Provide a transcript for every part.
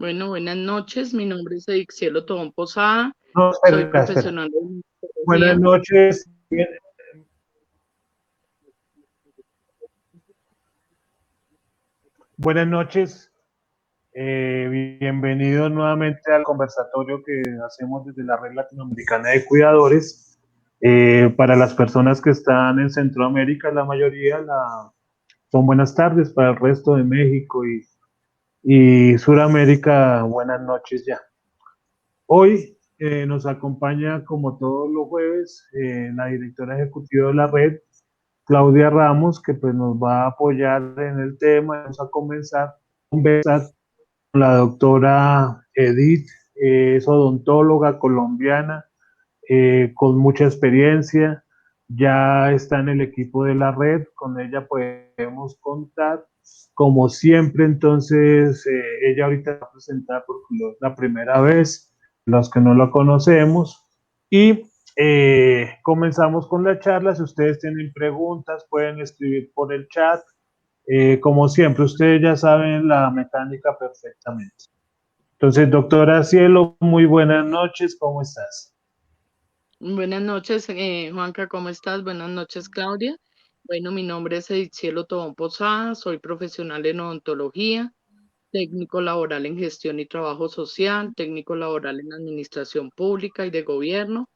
Bueno, buenas noches. Mi nombre es Edixielo Tobón Posada. No, Soy espera. profesional de Buenas psicología. noches. Buenas noches. Bienvenidos nuevamente al conversatorio que hacemos desde la Red Latinoamericana de Cuidadores. Para las personas que están en Centroamérica, la mayoría son buenas tardes. Para el resto de México y Suramérica, buenas noches ya. Hoy nos acompaña, como todos los jueves, la directora ejecutiva de la red, Claudia Ramos, que pues nos va a apoyar en el tema. Vamos a comenzar a conversar con la doctora Edith, es odontóloga colombiana, con mucha experiencia, ya está en el equipo de la red, con ella podemos contar. Como siempre, entonces, ella ahorita va a presentar por la primera vez, los que no la conocemos, y comenzamos con la charla. Si ustedes tienen preguntas, pueden escribir por el chat. Como siempre, ustedes ya saben la mecánica perfectamente. Entonces, doctora Cielo, muy buenas noches, ¿cómo estás? Buenas noches, Juanca, ¿cómo estás? Buenas noches, Claudia. Bueno, mi nombre es Edixielo Tobón Posada. Soy profesional en odontología, técnico laboral en gestión y trabajo social, técnico laboral en administración pública y de gobierno.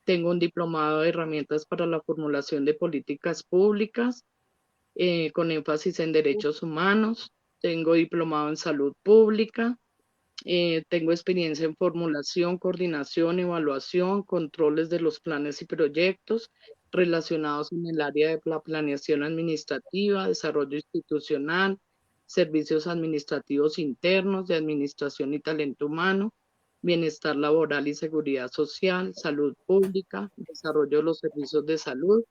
Tengo un diplomado de herramientas para la formulación de políticas públicas, con énfasis en derechos humanos. Tengo diplomado en salud pública. Tengo experiencia en formulación, coordinación, evaluación, controles de los planes y proyectos relacionados en el área de la planeación administrativa, desarrollo institucional, servicios administrativos internos, de administración y talento humano, bienestar laboral y seguridad social, salud pública, desarrollo de los servicios de salud,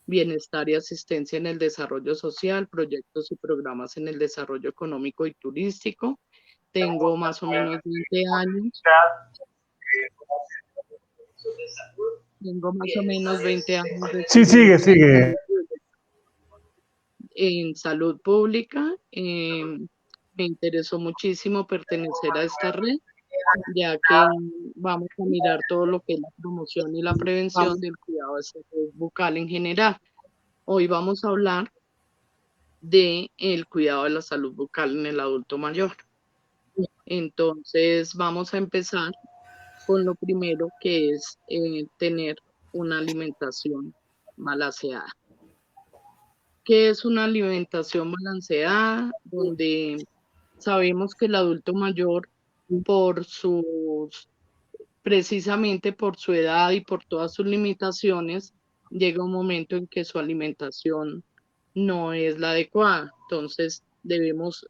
bienestar y asistencia en el desarrollo social, proyectos y programas en el desarrollo económico y turístico. Tengo más o menos 20 años. Tengo más o menos 20 años de Sí, experiencia sigue. en salud pública. Me interesó muchísimo pertenecer a esta red, ya que vamos a mirar todo lo que es la promoción y la prevención del cuidado de salud bucal en general. Hoy vamos a hablar de el cuidado de la salud bucal en el adulto mayor. Entonces, vamos a empezar con lo primero, que es tener una alimentación balanceada. ¿Qué es una alimentación balanceada? Donde sabemos que el adulto mayor, por sus, precisamente por su edad y por todas sus limitaciones, llega un momento en que su alimentación no es la adecuada. Entonces, debemos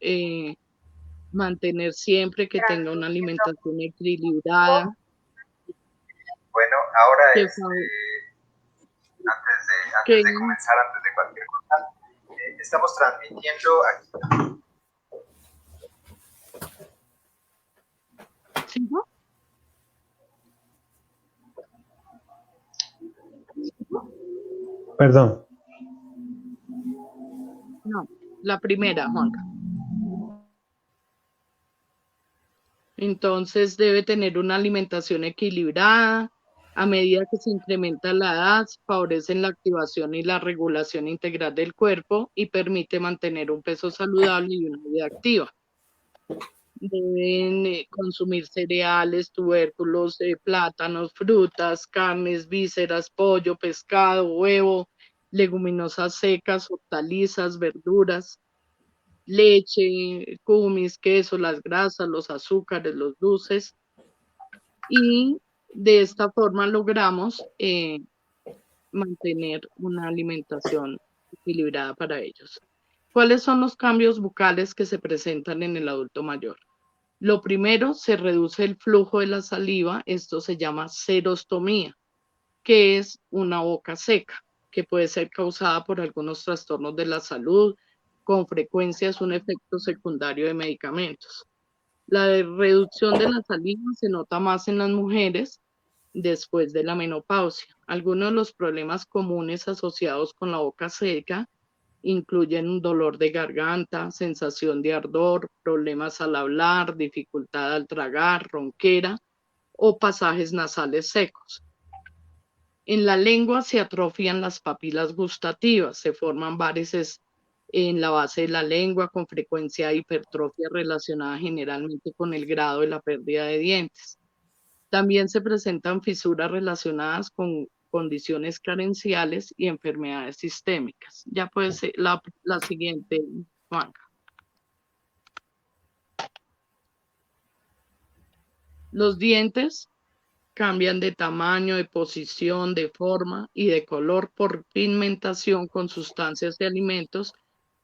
mantener siempre que tenga una alimentación equilibrada, Bueno, ahora que, fa- antes que de comenzar, antes de cualquier cosa, estamos transmitiendo aquí. ¿sigo? Perdón. No, la primera, Juanca. Entonces debe tener una alimentación equilibrada. A medida que se incrementa la edad, favorecen la activación y la regulación integral del cuerpo y permite mantener un peso saludable y una vida activa. Deben consumir cereales, tubérculos, plátanos, frutas, carnes, vísceras, pollo, pescado, huevo, leguminosas secas, hortalizas, verduras, leche, cumis, queso, las grasas, los azúcares, los dulces, y de esta forma logramos mantener una alimentación equilibrada para ellos. ¿Cuáles son los cambios bucales que se presentan en el adulto mayor? Lo primero, se reduce el flujo de la saliva. Esto se llama serostomía, que es una boca seca, que puede ser causada por algunos trastornos de la salud. Con frecuencia es un efecto secundario de medicamentos. La reducción de la saliva se nota más en las mujeres después de la menopausia. Algunos de los problemas comunes asociados con la boca seca Incluyen un dolor de garganta, sensación de ardor, problemas al hablar, dificultad al tragar, ronquera o pasajes nasales secos. En la lengua se atrofian las papilas gustativas, se forman varices en la base de la lengua, con frecuencia de hipertrofia relacionada generalmente con el grado de la pérdida de dientes. También se presentan fisuras relacionadas con condiciones carenciales y enfermedades sistémicas. Ya puede ser la siguiente, Juan. Los dientes cambian de tamaño, de posición, de forma y de color por pigmentación con sustancias de alimentos,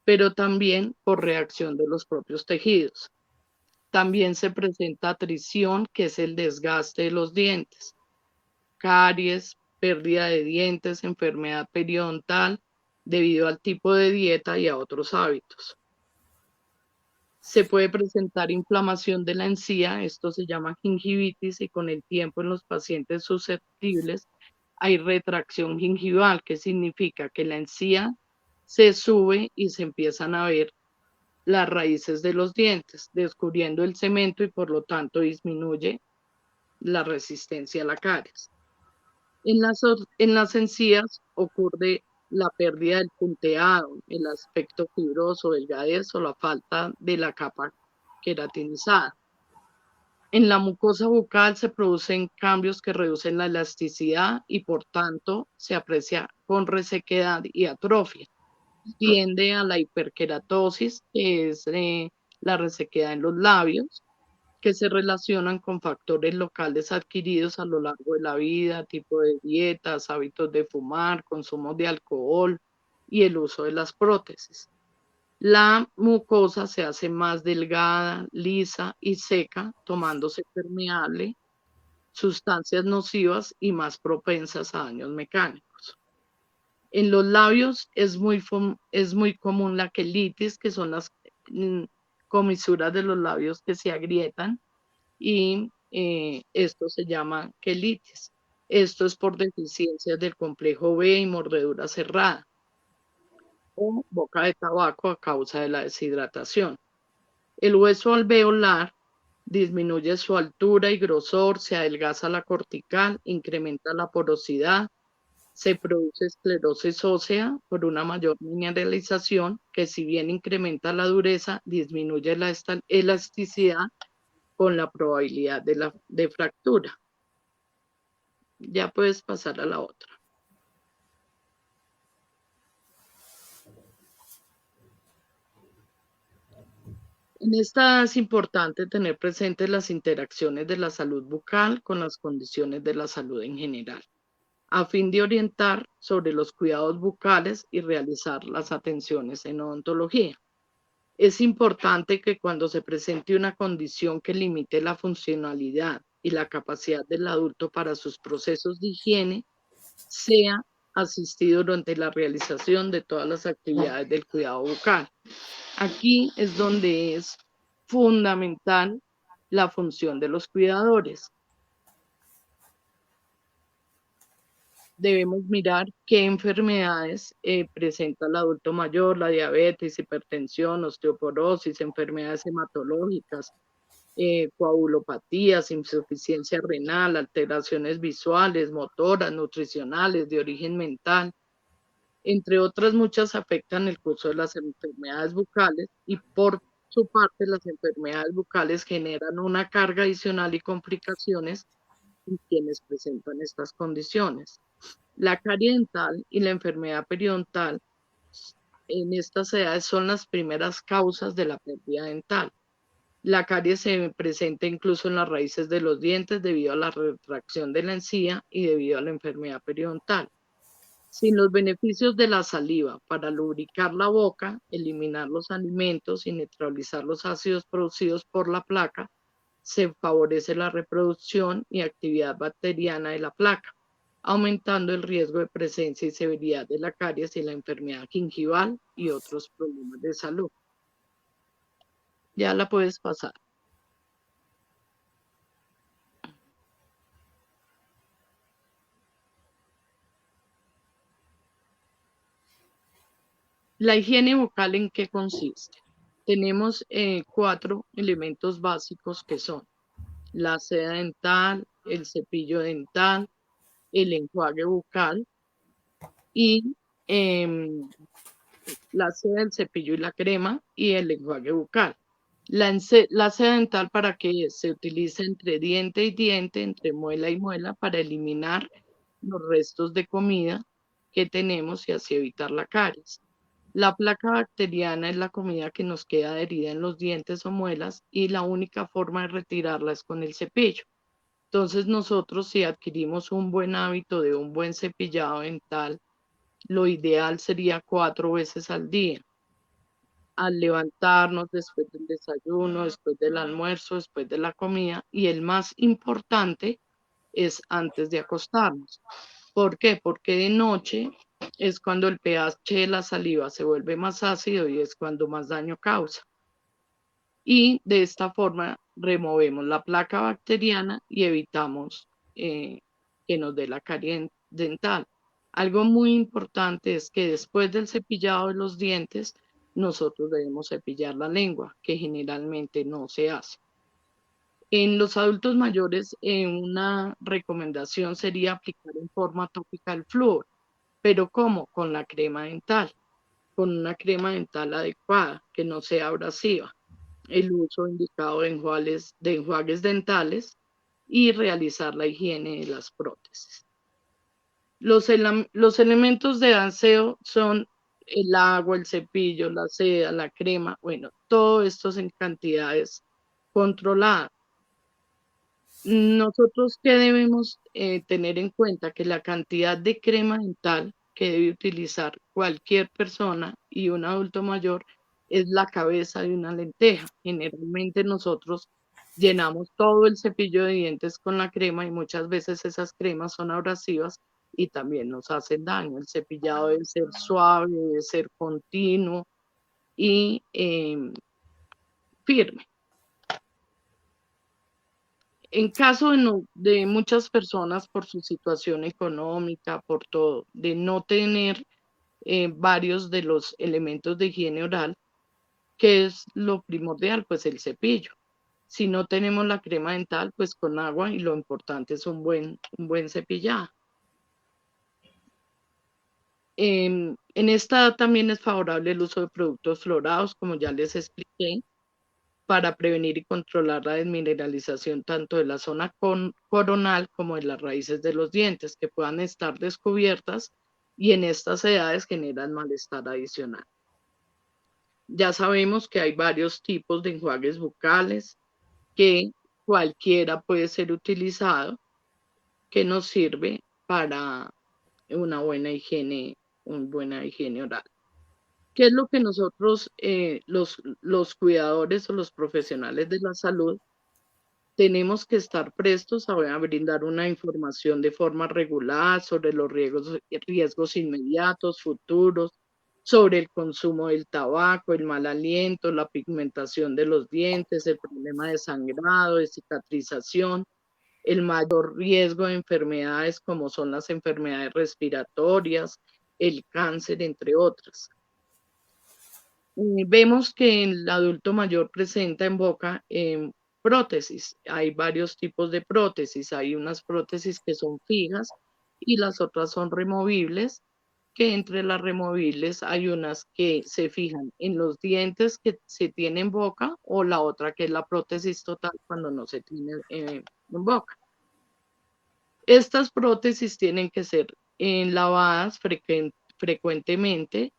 pero también por reacción de los propios tejidos. También se presenta atrición, que es el desgaste de los dientes, caries, pérdida de dientes, enfermedad periodontal, debido al tipo de dieta y a otros hábitos. Se puede presentar inflamación de la encía, esto se llama gingivitis, y con el tiempo en los pacientes susceptibles hay retracción gingival, que significa que la encía se sube y se empiezan a ver las raíces de los dientes, descubriendo el cemento y por lo tanto disminuye la resistencia a la caries. En las encías ocurre la pérdida del punteado, el aspecto fibroso, delgadez o la falta de la capa queratinizada. En la mucosa bucal se producen cambios que reducen la elasticidad y por tanto se aprecia con resequedad y atrofia. Tiende a la hiperkeratosis, que es la resequedad en los labios, que se relacionan con factores locales adquiridos a lo largo de la vida, tipo de dietas, hábitos de fumar, consumo de alcohol y el uso de las prótesis. La mucosa se hace más delgada, lisa y seca, tomándose permeable, sustancias nocivas y más propensas a daños mecánicos. En los labios es muy común la quelitis, que son las comisuras de los labios que se agrietan, y esto se llama quelitis. Esto es por deficiencias del complejo B y mordedura cerrada o boca de tabaco a causa de la deshidratación. El hueso alveolar disminuye su altura y grosor, se adelgaza la cortical, incrementa la porosidad, se produce esclerosis ósea por una mayor mineralización que, si bien incrementa la dureza, disminuye la elasticidad con la probabilidad de fractura. Ya puedes pasar a la otra. En esta es importante tener presentes las interacciones de la salud bucal con las condiciones de la salud en general, a fin de orientar sobre los cuidados bucales y realizar las atenciones en odontología. Es importante que cuando se presente una condición que limite la funcionalidad y la capacidad del adulto para sus procesos de higiene, sea asistido durante la realización de todas las actividades del cuidado bucal. Aquí es donde es fundamental la función de los cuidadores. Debemos mirar qué enfermedades presenta el adulto mayor, la diabetes, hipertensión, osteoporosis, enfermedades hematológicas, coagulopatías, insuficiencia renal, alteraciones visuales, motoras, nutricionales, de origen mental, entre otras muchas, afectan el curso de las enfermedades bucales, y por su parte las enfermedades bucales generan una carga adicional y complicaciones en quienes presentan estas condiciones. La carie dental y la enfermedad periodontal en estas edades son las primeras causas de la pérdida dental. La carie se presenta incluso en las raíces de los dientes debido a la retracción de la encía y debido a la enfermedad periodontal. Sin los beneficios de la saliva para lubricar la boca, eliminar los alimentos y neutralizar los ácidos producidos por la placa, se favorece la reproducción y actividad bacteriana de la placa, aumentando el riesgo de presencia y severidad de la caries y la enfermedad gingival y otros problemas de salud. Ya la puedes pasar. La higiene bucal, ¿en qué consiste? Tenemos 4 elementos básicos que son la seda dental, el cepillo dental, el enjuague bucal y la seda, el cepillo y la crema y el enjuague bucal. La seda dental para que se utiliza entre diente y diente, entre muela y muela, para eliminar los restos de comida que tenemos y así evitar la caries. La placa bacteriana es la comida que nos queda adherida en los dientes o muelas y la única forma de retirarla es con el cepillo. Entonces nosotros, si adquirimos un buen hábito de un buen cepillado dental, lo ideal sería 4 veces al día. Al levantarnos, después del desayuno, después del almuerzo, después de la comida, y el más importante es antes de acostarnos. ¿Por qué? Porque de noche es cuando el pH de la saliva se vuelve más ácido y es cuando más daño causa. Y de esta forma removemos la placa bacteriana y evitamos que nos dé la carie dental. Algo muy importante es que después del cepillado de los dientes, nosotros debemos cepillar la lengua, que generalmente no se hace. En los adultos mayores, una recomendación sería aplicar en forma tópica el flúor, pero ¿cómo? Con la crema dental, con una crema dental adecuada, que no sea abrasiva, el uso indicado de enjuagues dentales y realizar la higiene de las prótesis. Los elementos de aseo son el agua, el cepillo, la seda, la crema, bueno, todo esto es en cantidades controladas. Nosotros qué debemos tener en cuenta que la cantidad de crema dental que debe utilizar cualquier persona y un adulto mayor es la cabeza de una lenteja. Generalmente nosotros llenamos todo el cepillo de dientes con la crema y muchas veces esas cremas son abrasivas y también nos hacen daño. El cepillado debe ser suave, debe ser continuo y firme. En caso de muchas personas por su situación económica, por todo, de no tener varios de los elementos de higiene oral, ¿qué es lo primordial? Pues el cepillo. Si no tenemos la crema dental, pues con agua y lo importante es un buen cepillado. En esta edad también es favorable el uso de productos florados, como ya les expliqué, para prevenir y controlar la desmineralización tanto de la zona coronal como de las raíces de los dientes, que puedan estar descubiertas y en estas edades generan malestar adicional. Ya sabemos que hay varios tipos de enjuagues bucales, que cualquiera puede ser utilizado, que nos sirve para una buena higiene oral. ¿Qué es lo que nosotros, los cuidadores o los profesionales de la salud, tenemos que estar prestos a brindar una información de forma regular sobre los riesgos inmediatos, futuros, sobre el consumo del tabaco, el mal aliento, la pigmentación de los dientes, el problema de sangrado, de cicatrización, el mayor riesgo de enfermedades como son las enfermedades respiratorias, el cáncer, entre otras. Vemos que el adulto mayor presenta en boca prótesis. Hay varios tipos de prótesis. Hay unas prótesis que son fijas y las otras son removibles, que entre las removibles hay unas que se fijan en los dientes que se tiene en boca o la otra que es la prótesis total cuando no se tiene en boca. Estas prótesis tienen que ser lavadas frecuentemente.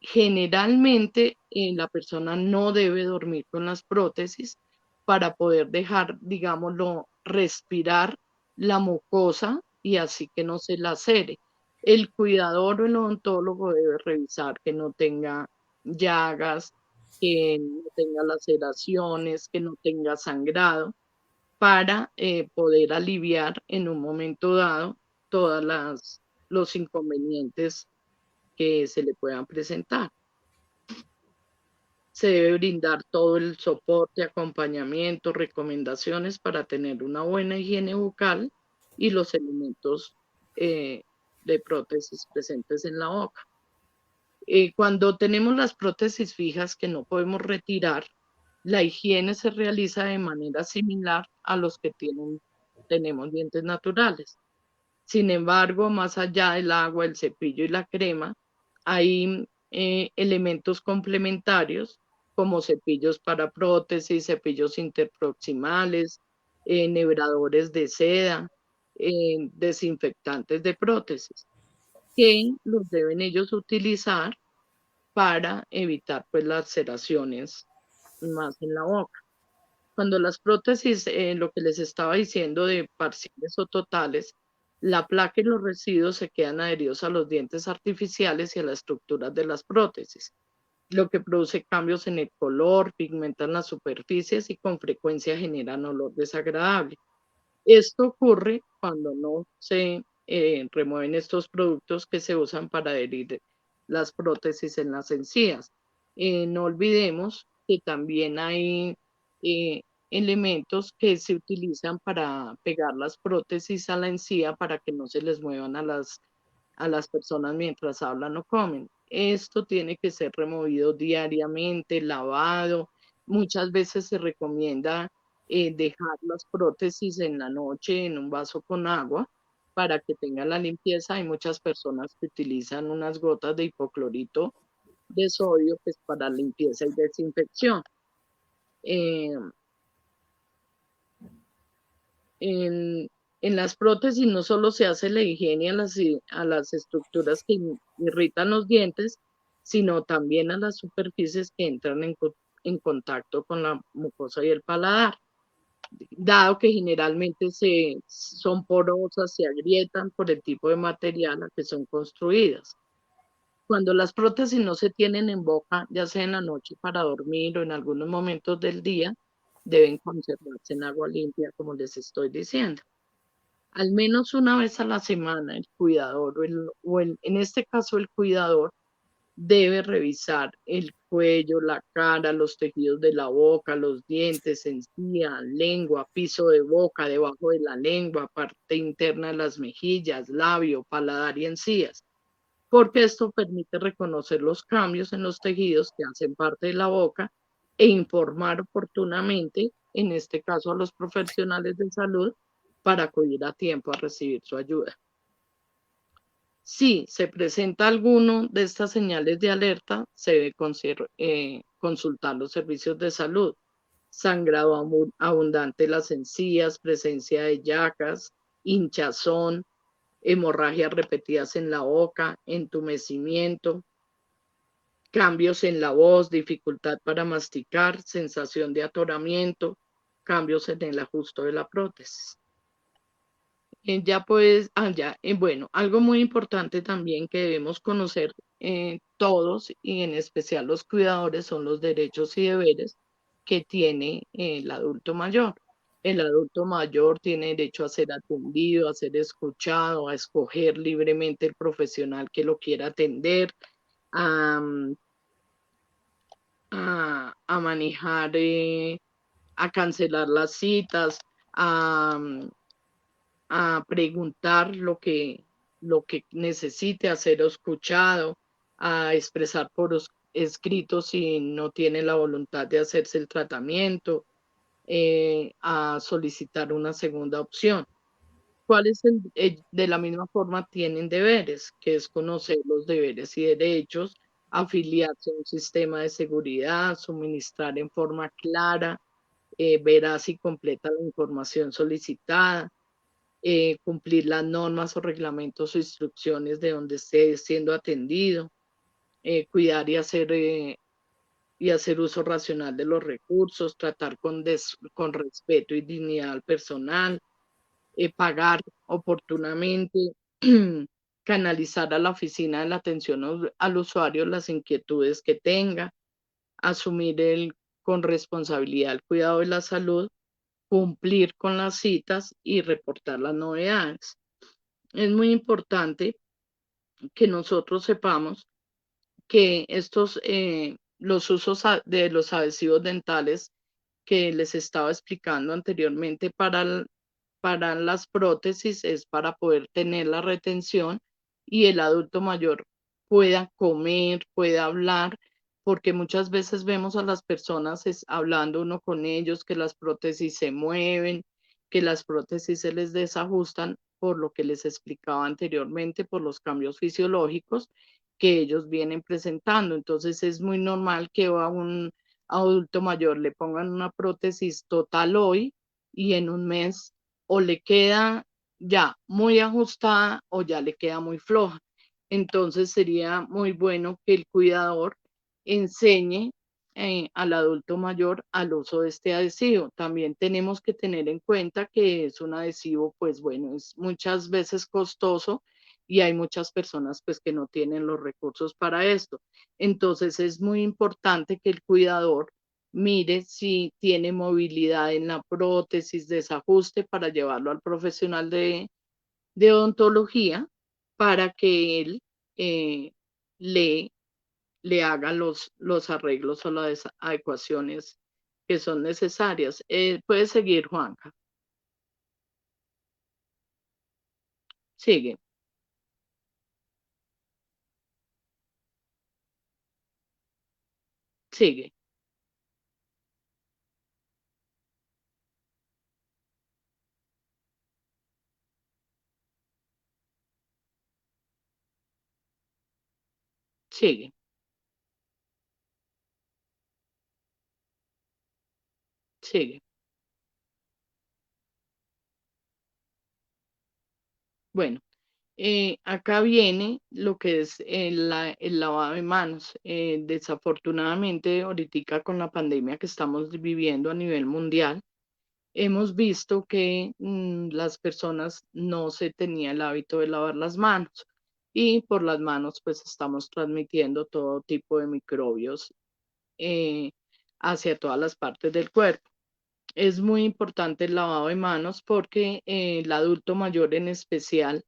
Generalmente la persona no debe dormir con las prótesis para poder dejar, digámoslo, respirar la mucosa y así que no se lacere. El cuidador o el odontólogo debe revisar que no tenga llagas, que no tenga laceraciones, que no tenga sangrado, para poder aliviar en un momento dado todos los inconvenientes que se le puedan presentar. Se debe brindar todo el soporte, acompañamiento, recomendaciones para tener una buena higiene bucal y los elementos de prótesis presentes en la boca. Cuando tenemos las prótesis fijas que no podemos retirar, la higiene se realiza de manera similar a los que tenemos dientes naturales. Sin embargo, más allá del agua, el cepillo y la crema, hay elementos complementarios como cepillos para prótesis, cepillos interproximales, nebradores de seda, desinfectantes de prótesis, que los deben ellos utilizar para evitar pues las laceraciones más en la boca. Cuando las prótesis, lo que les estaba diciendo de parciales o totales, la placa y los residuos se quedan adheridos a los dientes artificiales y a las estructuras de las prótesis, lo que produce cambios en el color, pigmentan las superficies y con frecuencia generan olor desagradable. Esto ocurre cuando no se remueven estos productos que se usan para adherir las prótesis en las encías. No olvidemos que también hay eh, elementos que se utilizan para pegar las prótesis a la encía para que no se les muevan a las personas mientras hablan o comen. Esto tiene que ser removido diariamente, lavado. Muchas veces se recomienda dejar las prótesis en la noche en un vaso con agua para que tenga la limpieza. Hay muchas personas que utilizan unas gotas de hipoclorito de sodio pues, para limpieza y desinfección. Eh, en, en las prótesis no solo se hace la higiene a las estructuras que irritan los dientes, sino también a las superficies que entran en contacto con la mucosa y el paladar, dado que generalmente son porosas, se agrietan por el tipo de material a que son construidas. Cuando las prótesis no se tienen en boca, ya sea en la noche para dormir o en algunos momentos del día, deben conservarse en agua limpia, como les estoy diciendo. Al menos una vez a la semana el cuidador en este caso el cuidador debe revisar el cuello, la cara, los tejidos de la boca, los dientes, encía, lengua, piso de boca, debajo de la lengua, parte interna de las mejillas, labio, paladar y encías, porque esto permite reconocer los cambios en los tejidos que hacen parte de la boca e informar oportunamente, en este caso a los profesionales de salud, para acudir a tiempo a recibir su ayuda. Si se presenta alguno de estas señales de alerta, se debe consultar los servicios de salud. Sangrado abundante en las encías, presencia de llagas, hinchazón, hemorragias repetidas en la boca, entumecimiento, cambios en la voz, dificultad para masticar, sensación de atoramiento, cambios en el ajuste de la prótesis. Ya pues, bueno, algo muy importante también que debemos conocer todos y en especial los cuidadores son los derechos y deberes que tiene el adulto mayor. El adulto mayor tiene derecho a ser atendido, a ser escuchado, a escoger libremente el profesional que lo quiera atender, a, a manejar, a cancelar las citas, a, a preguntar lo que necesite, a ser escuchado, a expresar por escrito si no tiene la voluntad de hacerse el tratamiento, a solicitar una segunda opción. ¿Cuáles de la misma forma tienen deberes? Que es conocer los deberes y derechos, afiliarse a un sistema de seguridad, suministrar en forma clara, veraz y completa la información solicitada, cumplir las normas o reglamentos o instrucciones de donde esté siendo atendido, cuidar y hacer uso racional de los recursos, tratar con respeto y dignidad al personal, pagar oportunamente, canalizar a la oficina de la atención al usuario las inquietudes que tenga, asumir con responsabilidad el cuidado de la salud, cumplir con las citas y reportar las novedades. Es muy importante que nosotros sepamos que los usos de los adhesivos dentales que les estaba explicando anteriormente para las prótesis es para poder tener la retención y el adulto mayor pueda comer, pueda hablar, porque muchas veces vemos a las personas hablando uno con ellos, que las prótesis se mueven, que las prótesis se les desajustan por lo que les explicaba anteriormente, por los cambios fisiológicos que ellos vienen presentando. Entonces es muy normal que a un adulto mayor le pongan una prótesis total hoy y en un mes o le queda ya muy ajustada o ya le queda muy floja. Entonces sería muy bueno que el cuidador enseñe al adulto mayor al uso de este adhesivo. También tenemos que tener en cuenta que es un adhesivo, pues bueno, es muchas veces costoso y hay muchas personas pues que no tienen los recursos para esto. Entonces es muy importante que el cuidador mire si tiene movilidad en la prótesis, desajuste para llevarlo al profesional de odontología para que él eh, le, le haga los arreglos o las adecuaciones que son necesarias. Puede seguir, Juanca. Sigue, sigue, sigue, sigue. Bueno, acá viene lo que es el lavado de manos. Desafortunadamente, ahorita con la pandemia que estamos viviendo a nivel mundial, hemos visto que las personas no se tenía el hábito de lavar las manos y por las manos pues estamos transmitiendo todo tipo de microbios eh, hacia todas las partes del cuerpo. Es muy importante el lavado de manos porque el adulto mayor en especial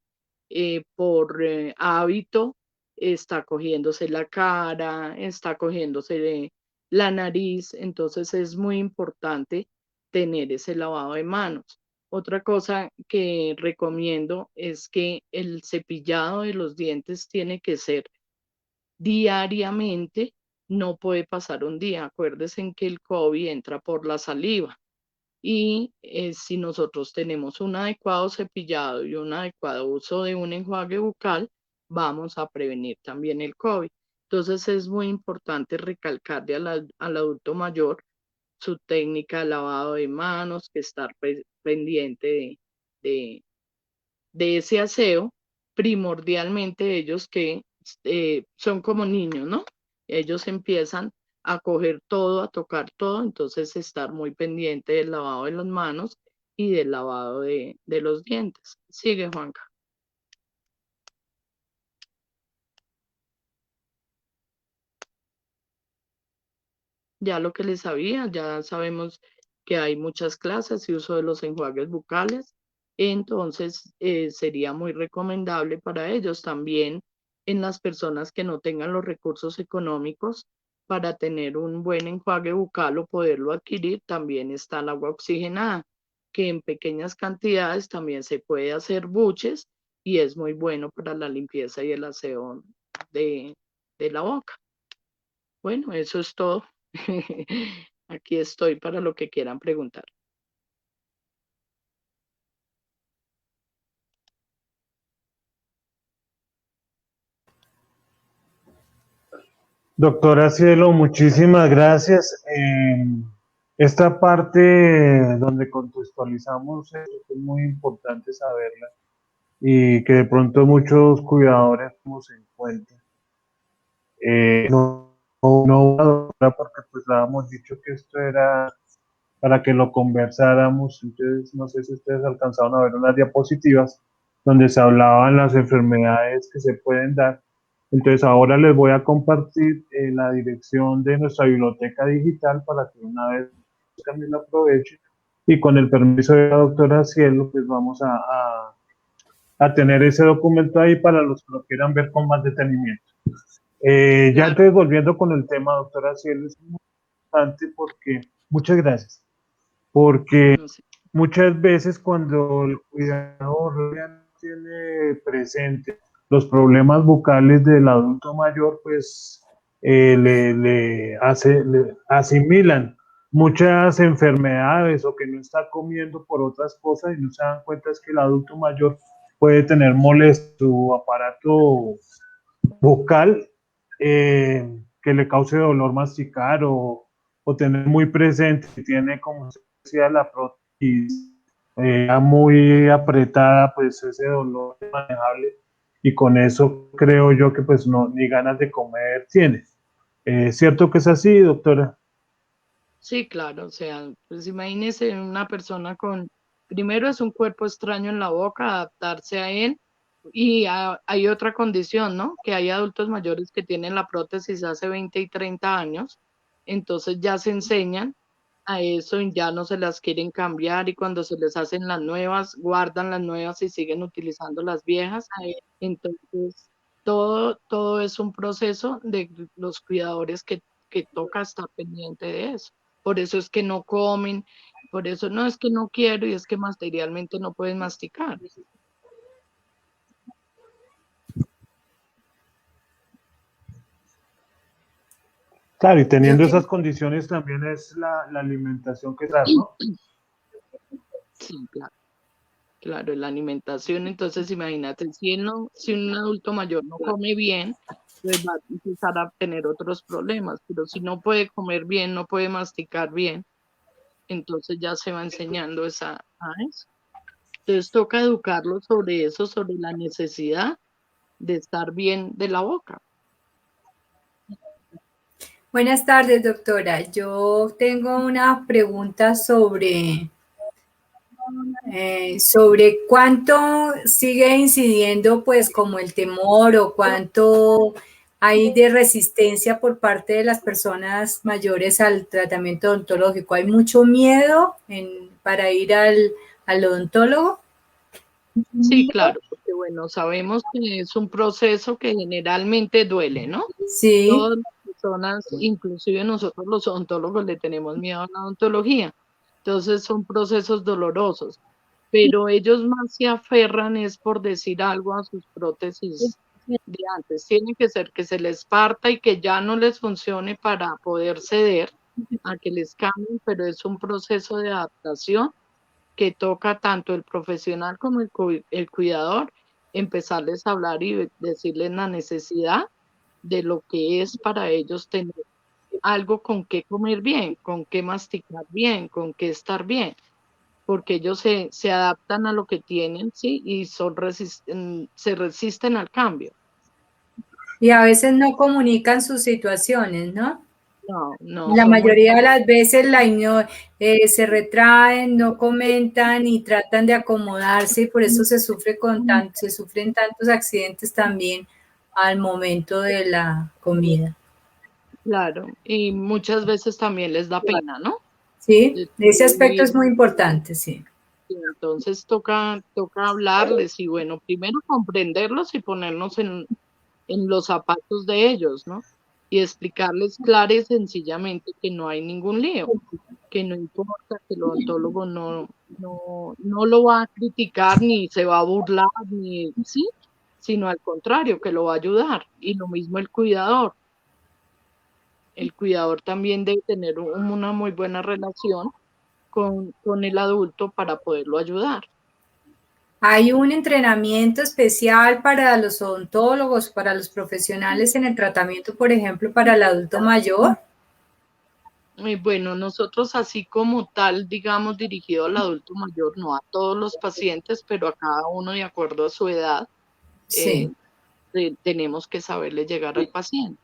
por hábito está cogiéndose la cara, está cogiéndose la nariz, entonces es muy importante tener ese lavado de manos. Otra cosa que recomiendo es que el cepillado de los dientes tiene que ser diariamente, no puede pasar un día. Acuérdense en que el COVID entra por la saliva y si nosotros tenemos un adecuado cepillado y un adecuado uso de un enjuague bucal, vamos a prevenir también el COVID. Entonces es muy importante recalcarle al adulto mayor su técnica de lavado de manos, que estar pendiente de, de ese aseo, primordialmente ellos que son como niños, ¿no? Ellos empiezan a coger todo, a tocar todo, entonces estar muy pendiente del lavado de las manos y del lavado de los dientes. Sigue, Juanca. Ya lo que les sabía, ya sabemos que hay muchas clases y uso de los enjuagues bucales, entonces sería muy recomendable para ellos también en las personas que no tengan los recursos económicos para tener un buen enjuague bucal o poderlo adquirir, también está el agua oxigenada, que en pequeñas cantidades también se puede hacer buches y es muy bueno para la limpieza y el aseo de, de la boca. Bueno, eso es todo. Aquí estoy para lo que quieran preguntar. Doctora Cielo, muchísimas gracias. Esta parte donde contextualizamos es muy importante saberla y que de pronto muchos cuidadores nos en cuenta. No, doctora, porque pues habíamos dicho que esto era para que lo conversáramos. Entonces, no sé si ustedes alcanzaron a ver unas diapositivas donde se hablaban las enfermedades que se pueden dar. Entonces, ahora les voy a compartir la dirección de nuestra biblioteca digital para que una vez también la aprovechen. Y con el permiso de la doctora Cielo, pues vamos a tener ese documento ahí para los que lo quieran ver con más detenimiento. Ya Claro, entonces, volviendo con el tema, doctora Cielo, es muy importante porque, muchas gracias, porque no sé. muchas veces cuando el cuidador ya no tiene presente los problemas bucales del adulto mayor, pues le asimilan muchas enfermedades o que no está comiendo por otras cosas y no se dan cuenta es que el adulto mayor puede tener molesto su aparato bucal, que le cause dolor masticar o tener muy presente, tiene como decía la prótesis muy apretada, pues ese dolor es manejable y con eso creo yo que pues no, ni ganas de comer tiene. ¿Cierto que es así, doctora? Sí, claro, o sea, pues imagínese una persona con, primero es un cuerpo extraño en la boca, adaptarse a él, y hay otra condición, ¿no? Que hay adultos mayores que tienen la prótesis hace 20 y 30 años, entonces ya se enseñan a eso y ya no se las quieren cambiar y cuando se les hacen las nuevas, guardan las nuevas y siguen utilizando las viejas. Entonces, todo es un proceso de los cuidadores que toca estar pendiente de eso. Por eso es que no comen, por eso no es que no quiero y es que materialmente no pueden masticar. Claro, y Yo teniendo que, esas condiciones también es la alimentación que da, ¿no? Sí, claro. Claro, la alimentación, entonces imagínate, si un adulto mayor no come bien, pues va a empezar a tener otros problemas, pero si no puede comer bien, no puede masticar bien, entonces ya se va enseñando a eso. Entonces toca educarlo sobre eso, sobre la necesidad de estar bien de la boca. buenas tardes, doctora. Yo tengo una pregunta sobre cuánto sigue incidiendo, pues, como el temor o cuánto hay de resistencia por parte de las personas mayores al tratamiento odontológico. ¿Hay mucho miedo para ir al odontólogo? Sí, claro, porque bueno, sabemos que es un proceso que generalmente duele, ¿no? Sí. Todas las personas, inclusive nosotros los odontólogos, le tenemos miedo a la odontología. Entonces son procesos dolorosos, pero ellos más se aferran es por decir algo a sus prótesis de antes. Tiene que ser que se les parta y que ya no les funcione para poder ceder a que les cambien, pero es un proceso de adaptación que toca tanto el profesional como el cuidador empezarles a hablar y decirles la necesidad de lo que es para ellos tener algo con qué comer bien, con qué masticar bien, con qué estar bien, porque ellos se adaptan a lo que tienen, ¿sí? Y se resisten al cambio. Y a veces no comunican sus situaciones, ¿no? No, no, La son muy... mayoría de las veces se retraen, no comentan y tratan de acomodarse y por eso se sufren tantos accidentes también al momento de la comida. Claro, y muchas veces también les da pena, ¿no? ¿Sí? Les Ese puede aspecto ir. es muy importante, sí. Y entonces toca hablarles y bueno, primero comprenderlos y ponernos en los zapatos de ellos, ¿no? Y explicarles clara y sencillamente que no hay ningún lío, que no importa, que el odontólogo no lo va a criticar ni se va a burlar, ni sí, sino al contrario, que lo va a ayudar. Y lo mismo el cuidador. El cuidador también debe tener una muy buena relación con el adulto para poderlo ayudar. ¿Hay un entrenamiento especial para los odontólogos, para los profesionales en el tratamiento, por ejemplo, para el adulto mayor? Bueno, nosotros así como tal, digamos, dirigido al adulto mayor, no a todos los pacientes, pero a cada uno de acuerdo a su edad, eh, Sí. tenemos que saberle llegar al paciente.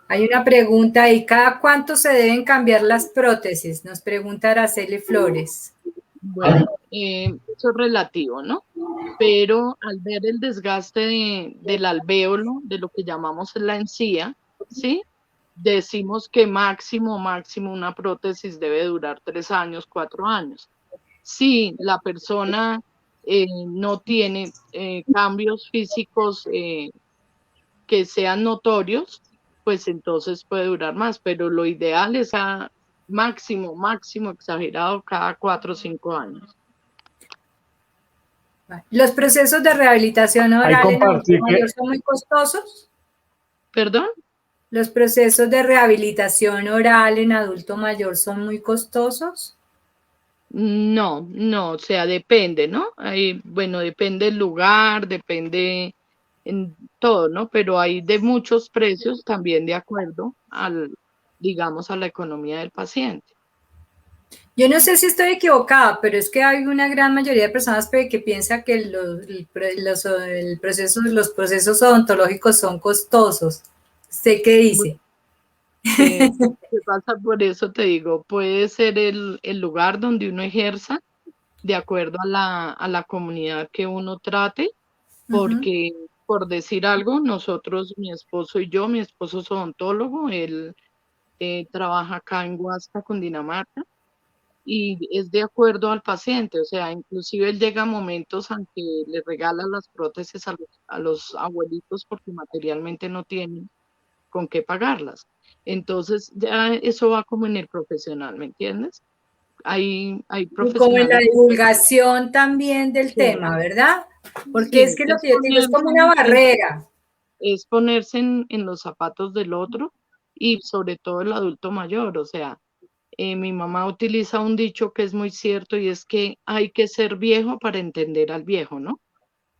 Hay una pregunta ahí, ¿cada cuánto se deben cambiar las prótesis? Nos pregunta Araceli Flores. Bueno, eso es relativo, ¿no? Pero al ver el desgaste del alvéolo, de lo que llamamos la encía, ¿sí? Decimos que máximo una prótesis debe durar 3 años, 4 años. Si la persona no tiene cambios físicos que sean notorios, pues entonces puede durar más, pero lo ideal es a máximo exagerado cada 4 o 5 años. ¿Los procesos de rehabilitación Ahí oral en adulto compartí que mayor son muy costosos? ¿Perdón? ¿Los procesos de rehabilitación oral en adulto mayor son muy costosos? No, no, o sea, depende, ¿no? Ahí, bueno, depende el lugar, depende en todo, ¿no? Pero hay de muchos precios también de acuerdo digamos, a la economía del paciente. Yo no sé si estoy equivocada, pero es que hay una gran mayoría de personas que piensa que los procesos odontológicos son costosos. ¿Usted qué dice? ¿Qué pasa? Por eso te digo, puede ser el lugar donde uno ejerza de acuerdo a la comunidad que uno trate, Ujú. porque por decir algo, nosotros, mi esposo y yo, mi esposo es odontólogo, él trabaja acá en Huasca, Cundinamarca, y es de acuerdo al paciente, o sea, inclusive él llega a momentos en que le regala las prótesis a los abuelitos porque materialmente no tienen con qué pagarlas. Entonces, ya eso va como en el profesional, ¿me entiendes? Hay Y como en la profesionales divulgación también del que tema, ¿verdad? Porque es sí, que lo que yo te digo es como una barrera. es ponerse en los zapatos del otro y sobre todo el adulto mayor, o sea, mi mamá utiliza un dicho que es muy cierto y es que hay que ser viejo para entender al viejo, ¿no?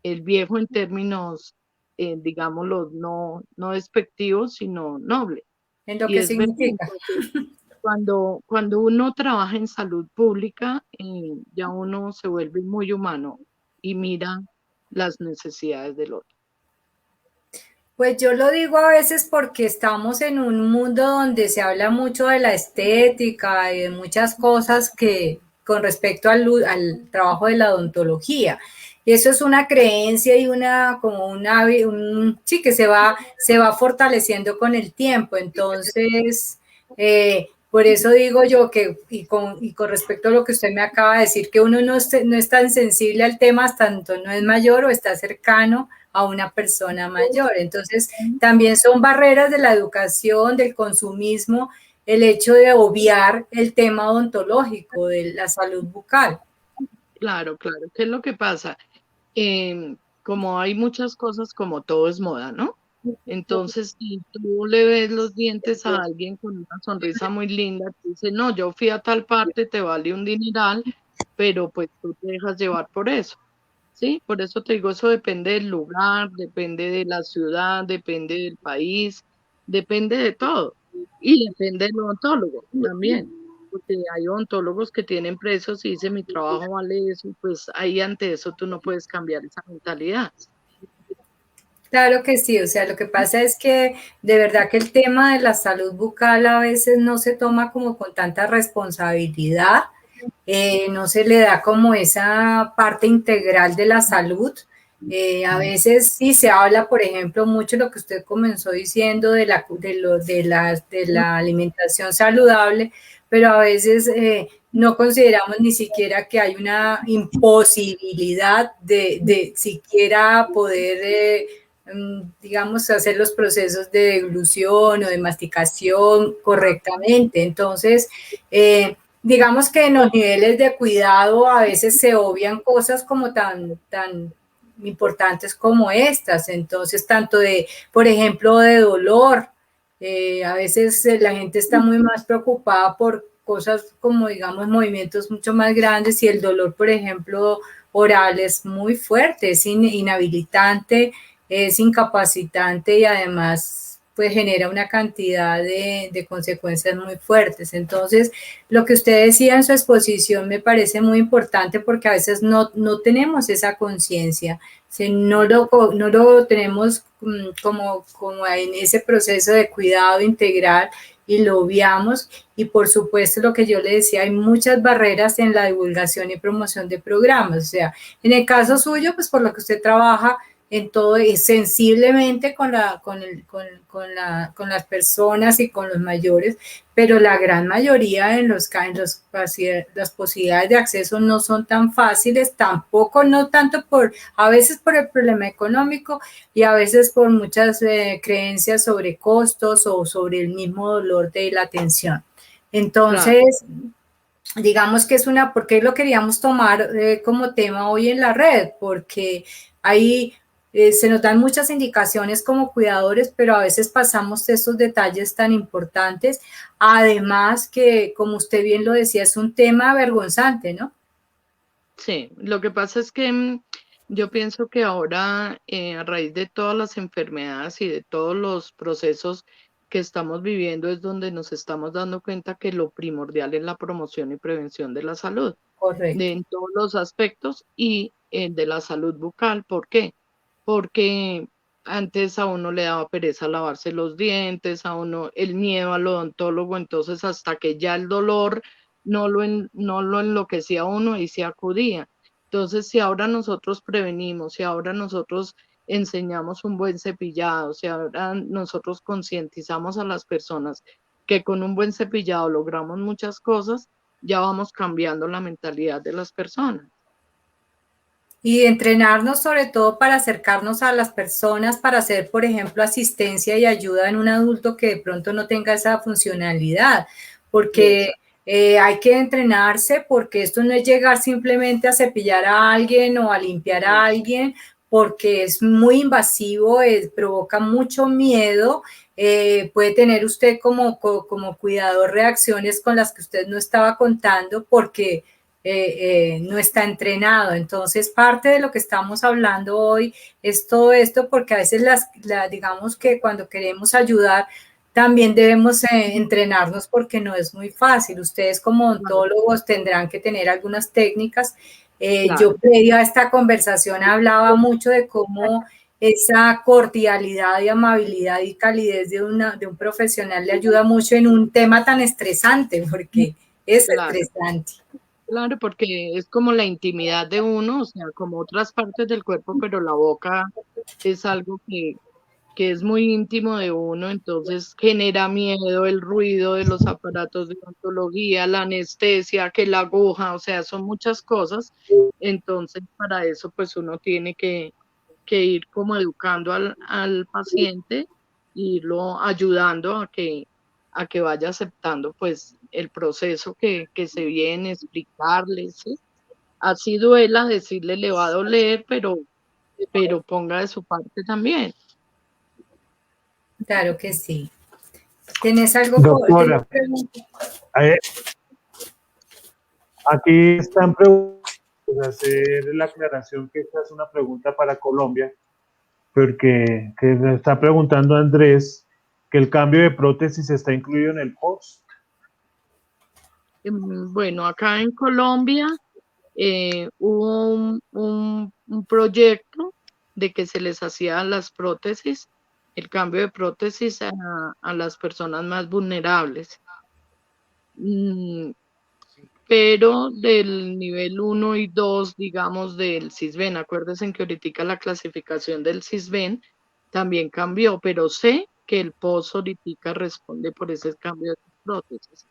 El viejo en términos, digámoslo, no despectivos, sino noble. En lo Y que es verdad, significa. entonces, cuando uno trabaja en salud pública, ya uno se vuelve muy humano y mira las necesidades del otro. Pues yo lo digo a veces porque estamos en un mundo donde se habla mucho de la estética y de muchas cosas que con respecto al trabajo de la odontología. Y eso es una creencia y una como sí que se va fortaleciendo con el tiempo. Entonces, por eso digo yo que, y con respecto a lo que usted me acaba de decir, que uno no es tan sensible al tema hasta tanto no es mayor o está cercano a una persona mayor. Entonces, también son barreras de la educación, del consumismo, el hecho de obviar el tema odontológico de la salud bucal. Claro, claro. ¿Qué es lo que pasa? Como hay muchas cosas, como todo es moda, ¿no? Entonces, si tú le ves los dientes a alguien con una sonrisa muy linda, te dice, no, yo fui a tal parte, te vale un dineral, pero pues tú te dejas llevar por eso, ¿sí? Por eso te digo, eso depende del lugar, depende de la ciudad, depende del país, depende de todo. Y depende del odontólogo también, porque hay odontólogos que tienen precios y dicen, mi trabajo vale eso, y pues ahí ante eso tú no puedes cambiar esa mentalidad. Claro que sí, o sea, lo que pasa es que de verdad que el tema de la salud bucal a veces no se toma como con tanta responsabilidad, no se le da como esa parte integral de la salud. A veces sí se habla, por ejemplo, mucho lo que usted comenzó diciendo de la alimentación saludable, pero a veces no consideramos ni siquiera que hay una imposibilidad de siquiera poder digamos, hacer los procesos de deglución o de masticación correctamente. Entonces, digamos que en los niveles de cuidado a veces se obvian cosas como tan importantes como estas. Entonces, tanto de, por ejemplo, de dolor, a veces la gente está muy más preocupada por cosas como, digamos, movimientos mucho más grandes y el dolor, por ejemplo, oral es muy fuerte, es inhabilitante, es incapacitante y además pues genera una cantidad de consecuencias muy fuertes. Entonces, lo que usted decía en su exposición me parece muy importante porque a veces no tenemos esa conciencia, no lo tenemos como en ese proceso de cuidado integral y lo obviamos. Y por supuesto, lo que yo le decía, hay muchas barreras en la divulgación y promoción de programas. O sea, en el caso suyo, pues por lo que usted trabaja en todo, sensiblemente con las personas y con los mayores, pero la gran mayoría las posibilidades de acceso no son tan fáciles, tampoco, no tanto a veces por el problema económico y a veces por muchas creencias sobre costos o sobre el mismo dolor de la atención. Claro. Entonces, digamos que es ¿por qué lo queríamos tomar como tema hoy en la red? Porque ahí se nos dan muchas indicaciones como cuidadores, pero a veces pasamos estos detalles tan importantes. Además que, como usted bien lo decía, es un tema vergonzante, ¿no? Sí, lo que pasa es que yo pienso que ahora, a raíz de todas las enfermedades y de todos los procesos que estamos viviendo, es donde nos estamos dando cuenta que lo primordial es la promoción y prevención de la salud, Correcto. en todos los aspectos y de la salud bucal. ¿Por qué? Porque antes a uno le daba pereza lavarse los dientes, a uno el miedo al odontólogo, entonces hasta que ya el dolor no lo enloquecía a uno y se acudía. Entonces, si ahora nosotros prevenimos, si ahora nosotros enseñamos un buen cepillado, si ahora nosotros concientizamos a las personas que con un buen cepillado logramos muchas cosas, ya vamos cambiando la mentalidad de las personas. Y entrenarnos sobre todo para acercarnos a las personas, para hacer, por ejemplo, asistencia y ayuda en un adulto que de pronto no tenga esa funcionalidad, porque hay que entrenarse, porque esto no es llegar simplemente a cepillar a alguien o a limpiar a alguien, porque es muy invasivo, provoca mucho miedo, puede tener usted como cuidador reacciones con las que usted no estaba contando, porque no está entrenado. Entonces, parte de lo que estamos hablando hoy es todo esto, porque a veces digamos que cuando queremos ayudar, también debemos entrenarnos porque no es muy fácil. Ustedes como odontólogos tendrán que tener algunas técnicas. Yo previo a esta conversación hablaba mucho de cómo esa cordialidad y amabilidad y calidez de un profesional le ayuda mucho en un tema tan estresante, porque es estresante. Claro, porque es como la intimidad de uno, o sea, como otras partes del cuerpo, pero la boca es algo que es muy íntimo de uno, entonces genera miedo el ruido de los aparatos de odontología, la anestesia, que la aguja, o sea, son muchas cosas. Entonces, para eso, pues uno tiene que ir como educando al paciente, irlo ayudando a que vaya aceptando pues el proceso que se viene, explicarle, ¿sí? Así duela, decirle le va a doler, pero ponga de su parte también. Claro que sí. ¿Tienes algo? Doctora, aquí están preguntando, hacer la aclaración que esta es una pregunta para Colombia, porque que me está preguntando Andrés que el cambio de prótesis está incluido en el post. Bueno, acá en Colombia hubo un proyecto de que se les hacía las prótesis, el cambio de prótesis a las personas más vulnerables. Pero del nivel 1 y 2, digamos, del CISBEN, acuérdense que ahorita la clasificación del CISBEN también cambió, pero sé que el POS ahorita responde por ese cambio de prótesis.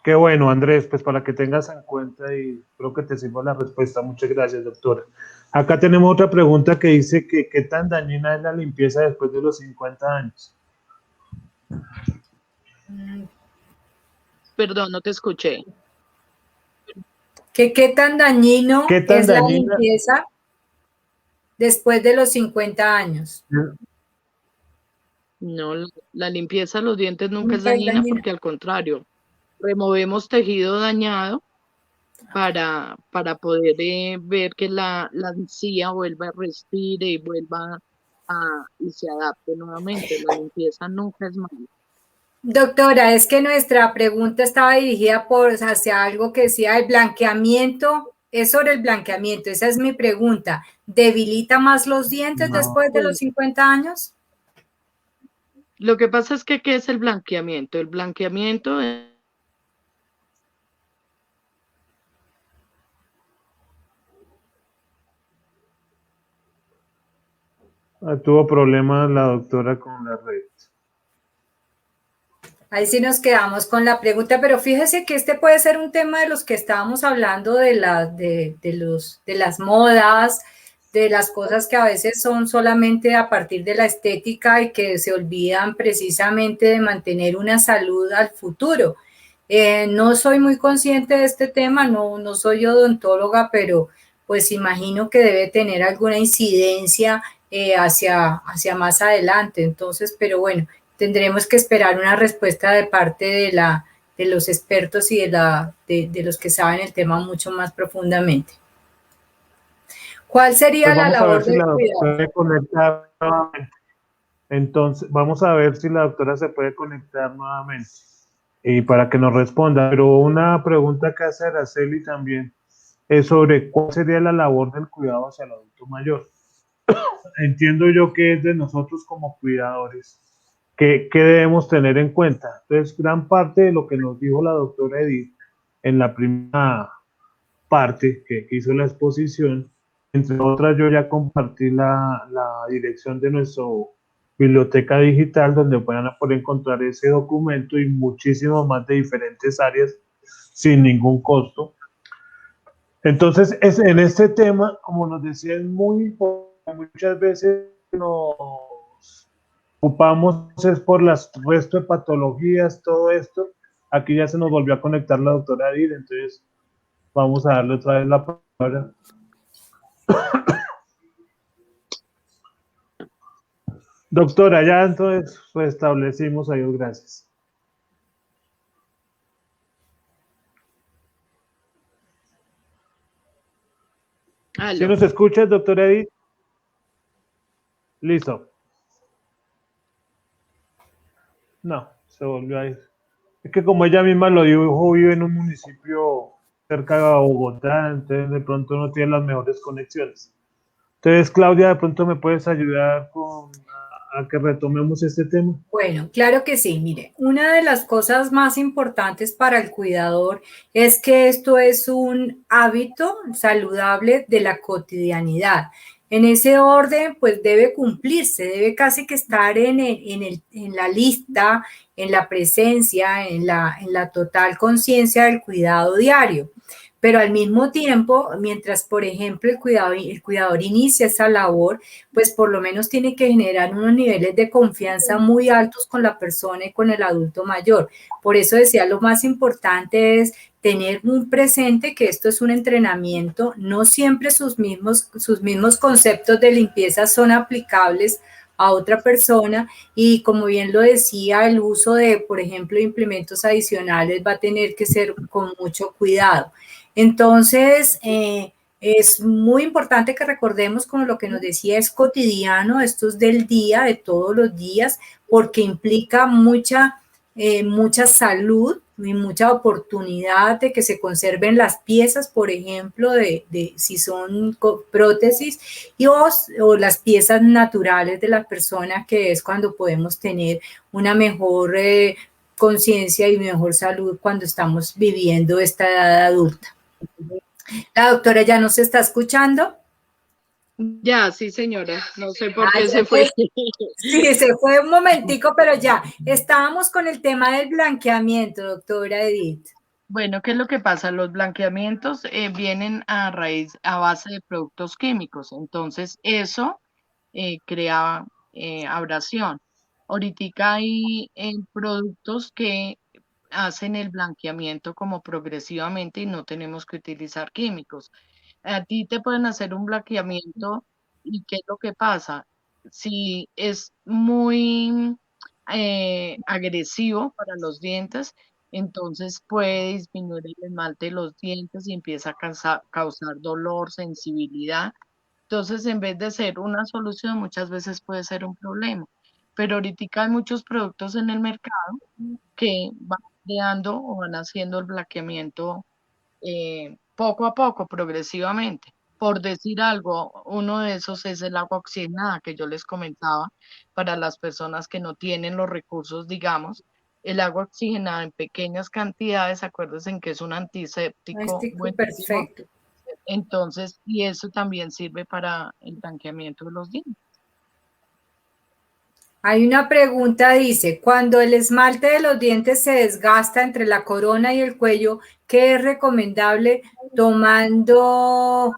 Qué bueno, Andrés, pues para que tengas en cuenta y creo que te sirva la respuesta. Muchas gracias, doctora. Acá tenemos otra pregunta que dice que qué tan dañina es la limpieza después de los 50 años. Perdón, no te escuché. ¿Qué tan dañino es la limpieza después de los 50 años? No, la limpieza de los dientes nunca es dañina porque al contrario, removemos tejido dañado para poder ver que la encía vuelva a respire y vuelva y se adapte nuevamente. La limpieza nunca es mala. Doctora, es que nuestra pregunta estaba dirigida hacia algo que decía el blanqueamiento, es sobre el blanqueamiento, esa es mi pregunta. ¿Debilita más los dientes después de los 50 años? Lo que pasa es que, ¿qué es el blanqueamiento? El blanqueamiento es... Tuvo problemas la doctora con la red. Ahí sí nos quedamos con la pregunta, pero fíjese que este puede ser un tema de los que estábamos hablando de las modas, de las cosas que a veces son solamente a partir de la estética y que se olvidan precisamente de mantener una salud al futuro. No soy muy consciente de este tema, no soy odontóloga, pero pues imagino que debe tener alguna incidencia hacia más adelante. Entonces, pero bueno, tendremos que esperar una respuesta de parte de los expertos y de los que saben el tema mucho más profundamente. ¿Cuál sería Pues la vamos a ver labor si del la cuidado? doctora se conecta nuevamente. Entonces, vamos a ver si la doctora se puede conectar nuevamente y para que nos responda. Pero una pregunta que hace Araceli también es sobre cuál sería la labor del cuidado hacia el adulto mayor. Entiendo yo que es de nosotros como cuidadores, que debemos tener en cuenta. Entonces, gran parte de lo que nos dijo la doctora Edith en la primera parte que hizo la exposición, entre otras yo ya compartí la dirección de nuestra biblioteca digital donde van a poder encontrar ese documento y muchísimo más de diferentes áreas sin ningún costo. Entonces, en este tema, como nos decía, es muy importante, muchas veces nos ocupamos es por las resto de patologías, todo esto. Aquí ya se nos volvió a conectar la doctora Edith, entonces vamos a darle otra vez la palabra. Doctora, ya entonces restablecimos, adiós, gracias. ¿Sí nos escuchas, doctora Edith? Listo. No, se volvió a ir. Es que como ella misma lo dijo, vive en un municipio cerca de Bogotá, entonces de pronto no tiene las mejores conexiones. Entonces, Claudia, de pronto me puedes ayudar a que retomemos este tema. Bueno, claro que sí. Mire, una de las cosas más importantes para el cuidador es que esto es un hábito saludable de la cotidianidad. En ese orden, pues debe cumplirse, debe casi que estar en la lista, en la presencia, en la total conciencia del cuidado diario. Pero al mismo tiempo, mientras, por ejemplo, el cuidador inicia esa labor, pues por lo menos tiene que generar unos niveles de confianza muy altos con la persona y con el adulto mayor. Por eso decía, lo más importante es tener un presente que esto es un entrenamiento, no siempre sus mismos conceptos de limpieza son aplicables a otra persona y como bien lo decía, el uso de, por ejemplo, implementos adicionales va a tener que ser con mucho cuidado. Entonces, es muy importante que recordemos, como lo que nos decía, es cotidiano, esto es del día, de todos los días, porque implica mucha salud y mucha oportunidad de que se conserven las piezas, por ejemplo, de si son prótesis o las piezas naturales de la persona, que es cuando podemos tener una mejor conciencia y mejor salud cuando estamos viviendo esta edad adulta. La doctora ya nos está escuchando. Ya, sí, señora. No sé por qué se fue. Sí, se fue un momentico, pero ya. Estábamos con el tema del blanqueamiento, doctora Edith. Bueno, ¿qué es lo que pasa? Los blanqueamientos vienen a base de productos químicos. Entonces, eso crea abrasión. Ahorita hay productos que hacen el blanqueamiento como progresivamente y no tenemos que utilizar químicos. A ti te pueden hacer un blanqueamiento y ¿qué es lo que pasa? Si es muy agresivo para los dientes, entonces puede disminuir el esmalte de los dientes y empieza a causar dolor, sensibilidad. Entonces, en vez de ser una solución, muchas veces puede ser un problema. Pero ahorita hay muchos productos en el mercado que van creando o van haciendo el blanqueamiento poco a poco, progresivamente. Por decir algo, uno de esos es el agua oxigenada que yo les comentaba para las personas que no tienen los recursos, digamos. El agua oxigenada en pequeñas cantidades, acuérdense en que es un antiséptico buenísimo. Perfecto. Entonces, y eso también sirve para el blanqueamiento de los dientes. Hay una pregunta, dice, cuando el esmalte de los dientes se desgasta entre la corona y el cuello, ¿qué es recomendable tomando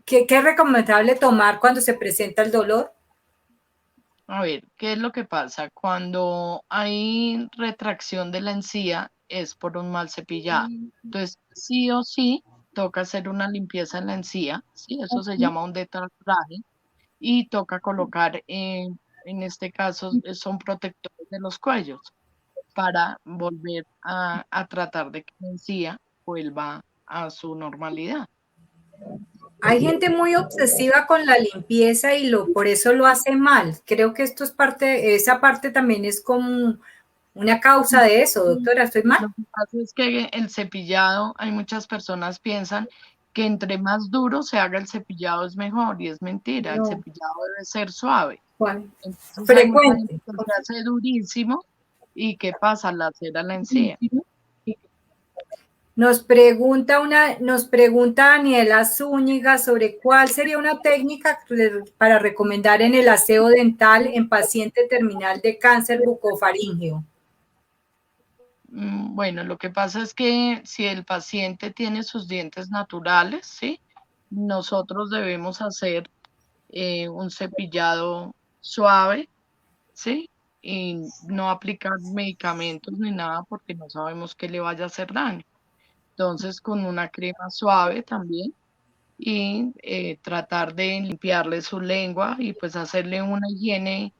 ¿Qué es recomendable tomar cuando se presenta el dolor? A ver, ¿qué es lo que pasa? Cuando hay retracción de la encía es por un mal cepillado. Entonces, sí o sí, toca hacer una limpieza en la encía, ¿sí? Eso se llama un detartraje y toca colocar, en este caso, son protectores de los cuellos para volver a tratar de que la encía vuelva a su normalidad. Hay gente muy obsesiva con la limpieza y por eso lo hace mal. Creo que esto es esa parte también es como una causa de eso, doctora. ¿Estoy mal? Lo que pasa es que el cepillado, hay muchas personas piensan que entre más duro se haga el cepillado es mejor y es mentira, el No. cepillado debe ser suave. ¿Cuál? Entonces hay mucha gente Frecuente. que se hace durísimo y ¿qué pasa? La cera la encía. Nos pregunta Daniela Zúñiga sobre cuál sería una técnica para recomendar en el aseo dental en paciente terminal de cáncer bucofaríngeo. Bueno, lo que pasa es que si el paciente tiene sus dientes naturales, ¿sí? Nosotros debemos hacer un cepillado suave, ¿sí? Y no aplicar medicamentos ni nada porque no sabemos qué le vaya a hacer daño. Entonces, con una crema suave también y tratar de limpiarle su lengua y pues hacerle una higiene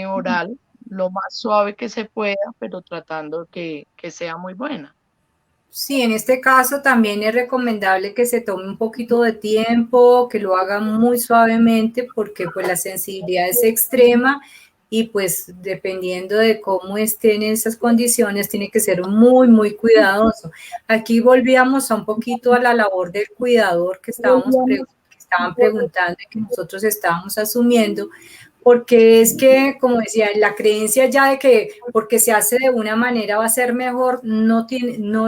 oral lo más suave que se pueda, pero tratando que sea muy buena. Sí, en este caso también es recomendable que se tome un poquito de tiempo, que lo haga muy suavemente porque pues la sensibilidad es extrema y pues dependiendo de cómo estén esas condiciones tiene que ser muy, muy cuidadoso. Aquí volvíamos a un poquito a la labor del cuidador que estaban preguntando y que nosotros estábamos asumiendo, porque es que, como decía, la creencia ya de que porque se hace de una manera va a ser mejor, no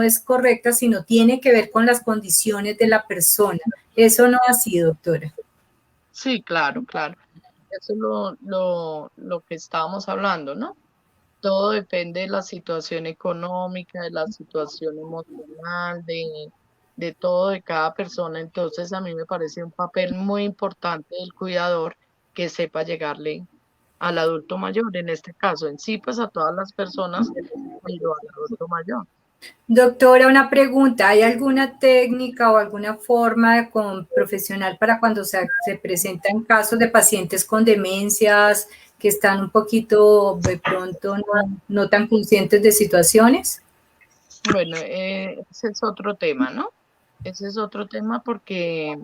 es correcta, sino tiene que ver con las condiciones de la persona. Eso no es así, doctora. Sí, claro, claro. Eso es lo que estábamos hablando, ¿no? Todo depende de la situación económica, de la situación emocional, de todo de cada persona. Entonces, a mí me parece un papel muy importante del cuidador que sepa llegarle al adulto mayor, en este caso, en sí, pues a todas las personas, pero al adulto mayor. Doctora, una pregunta, ¿hay alguna técnica o alguna forma profesional para cuando se presentan casos de pacientes con demencias que están un poquito de pronto no tan conscientes de situaciones? Bueno, ese es otro tema, ¿no? Ese es otro tema porque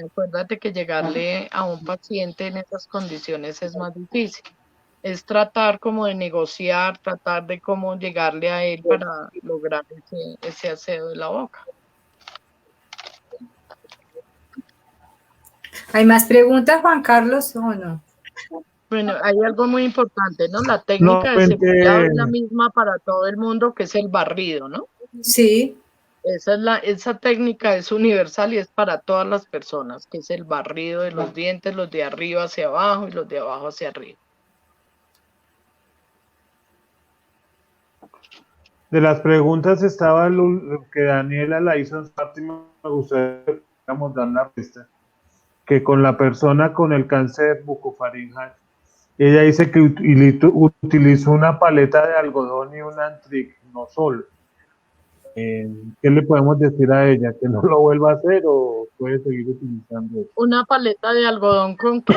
acuérdate que llegarle a un paciente en esas condiciones es más difícil. Es tratar como de negociar, tratar de cómo llegarle a él para lograr ese aseo de la boca. ¿Hay más preguntas, Juan Carlos, o no? Bueno, hay algo muy importante, ¿no? La técnica de cepillado Nuevamente, es la misma para todo el mundo, que es el barrido, ¿no? Sí. Esa técnica es universal y es para todas las personas, que es el barrido de los dientes, los de arriba hacia abajo y los de abajo hacia arriba. de las preguntas estaba lo que Daniela la hizo en Fátima, me gustaría que pudiéramos dar la respuesta, que con la persona con el cáncer bucofaringal, ella dice que utilizó una paleta de algodón y un antricnosol. ¿Qué le podemos decir a ella? ¿Que no lo vuelva a hacer o puede seguir utilizando eso? ¿Una paleta de algodón con qué?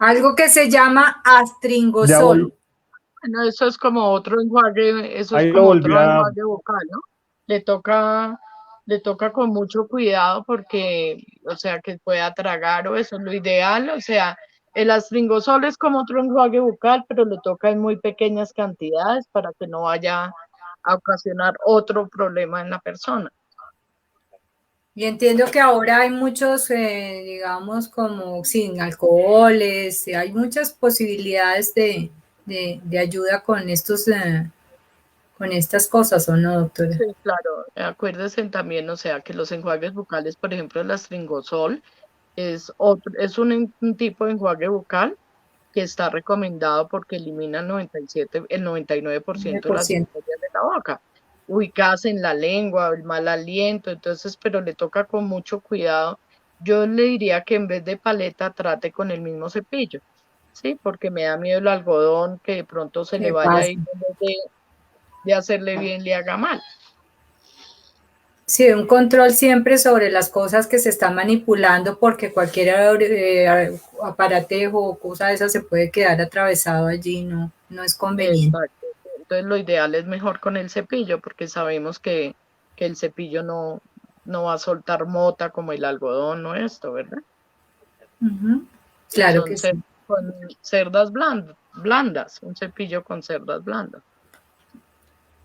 Algo que se llama Ya astringosol. Bueno, eso es como otro enjuague, eso es ahí lo como volví otro a... enjuague bucal, ¿no? Le toca, le toca con mucho cuidado porque, o sea, que pueda tragar o eso es lo ideal, o sea, el astringosol es como otro enjuague bucal, pero le toca en muy pequeñas cantidades para que no vaya a ocasionar otro problema en la persona. Y entiendo que ahora hay muchos, digamos, como sin alcoholes, hay muchas posibilidades de ayuda con estas cosas, ¿o no, doctora? Sí, claro, acuérdense también, o sea, que los enjuagues bucales, por ejemplo, el astringosol es un tipo de enjuague bucal que está recomendado porque elimina el 99% de las 9%. bacterias de la boca. ubicadas en la lengua, el mal aliento, entonces, pero le toca con mucho cuidado. Yo le diría que en vez de paleta trate con el mismo cepillo, ¿sí? Porque me da miedo el algodón que de pronto se le ¿Qué vaya a pasa? ir en vez de hacerle bien, le haga mal. Sí, un control siempre sobre las cosas que se están manipulando porque cualquier aparatejo o cosa de esa se puede quedar atravesado allí, no es conveniente. Exacto. Entonces lo ideal es mejor con el cepillo porque sabemos que el cepillo no va a soltar mota como el algodón o esto, ¿verdad? Ujú. Y Claro son que sí. con cerdas blandas, un cepillo con cerdas blandas.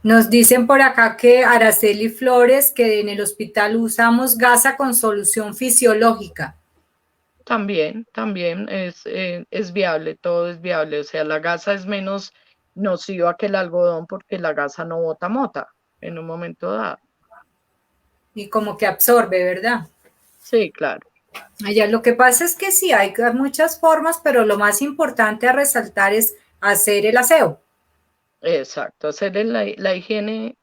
Nos dicen por acá que Araceli Flores, que en el hospital usamos gasa con solución fisiológica. También es viable, todo es viable. O sea, la gasa es menos nociva que el algodón porque la gasa no bota mota en un momento dado. Y como que absorbe, ¿verdad? Sí, claro. Allá lo que pasa es que sí, hay muchas formas, pero lo más importante a resaltar es hacer el aseo. Exacto. Hacer la higiene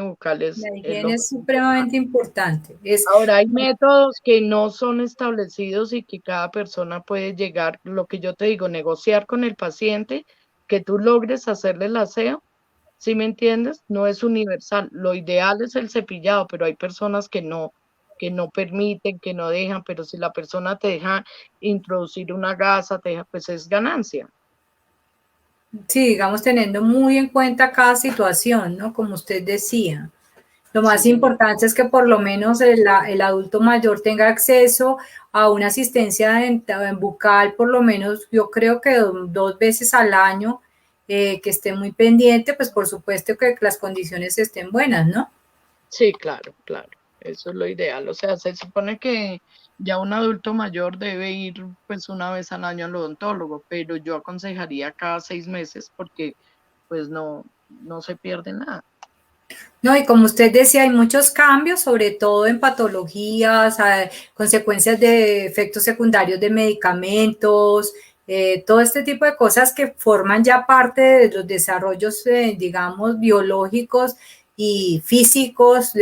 bucal La es lo higiene es más importante. supremamente importante. Ahora, hay métodos que no son establecidos y que cada persona puede llegar, lo que yo te digo, negociar con el paciente, que tú logres hacerle el aseo. ¿Sí me entiendes? No es universal. Lo ideal es el cepillado, pero hay personas que no permiten, que no dejan, pero si la persona te deja introducir una gasa, te deja, pues es ganancia. Sí, digamos, teniendo muy en cuenta cada situación, ¿no? Como usted decía. Lo Sí, más señor. importante es que por lo menos el adulto mayor tenga acceso a una asistencia en bucal, por lo menos yo creo que 2 veces al año, que esté muy pendiente, pues por supuesto que las condiciones estén buenas, ¿no? Sí, claro, claro. Eso es lo ideal. O sea, se supone que ya un adulto mayor debe ir pues una vez al año al odontólogo, pero yo aconsejaría cada 6 meses porque pues no se pierde nada. No, y como usted decía, hay muchos cambios, sobre todo en patologías, consecuencias de efectos secundarios de medicamentos, todo este tipo de cosas que forman ya parte de los desarrollos, digamos, biológicos y físicos,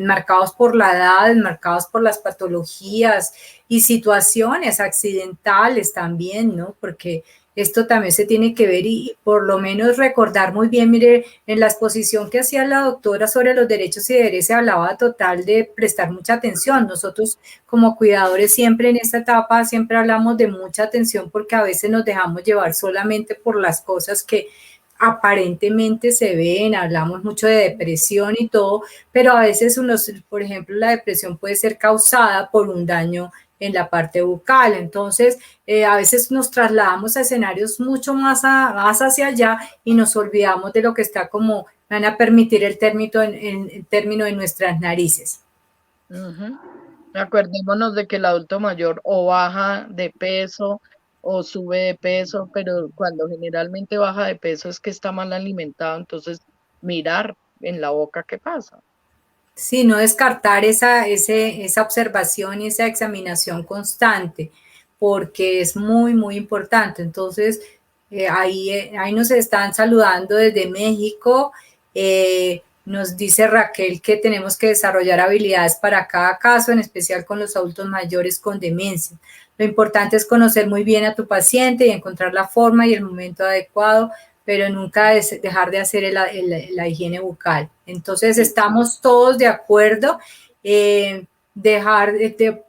marcados por la edad, marcados por las patologías y situaciones accidentales también, ¿no? Porque esto también se tiene que ver y por lo menos recordar muy bien, mire, en la exposición que hacía la doctora sobre los derechos y deberes se hablaba total de prestar mucha atención. Nosotros como cuidadores siempre en esta etapa siempre hablamos de mucha atención porque a veces nos dejamos llevar solamente por las cosas que aparentemente se ven, hablamos mucho de depresión y todo, pero a veces por ejemplo, la depresión puede ser causada por un daño en la parte bucal. Entonces, a veces nos trasladamos a escenarios mucho más hacia allá y nos olvidamos de lo que está como, van a permitir el término en nuestras narices. Ujú. Acordémonos de que el adulto mayor o baja de peso o sube de peso, pero cuando generalmente baja de peso es que está mal alimentado, entonces mirar en la boca qué pasa. Sí, no descartar esa observación y esa examinación constante, porque es muy, muy importante. Entonces, ahí nos están saludando desde México. Nos dice Raquel que tenemos que desarrollar habilidades para cada caso, en especial con los adultos mayores con demencia. Lo importante es conocer muy bien a tu paciente y encontrar la forma y el momento adecuado, pero nunca dejar de hacer la higiene bucal. Entonces, estamos todos de acuerdo.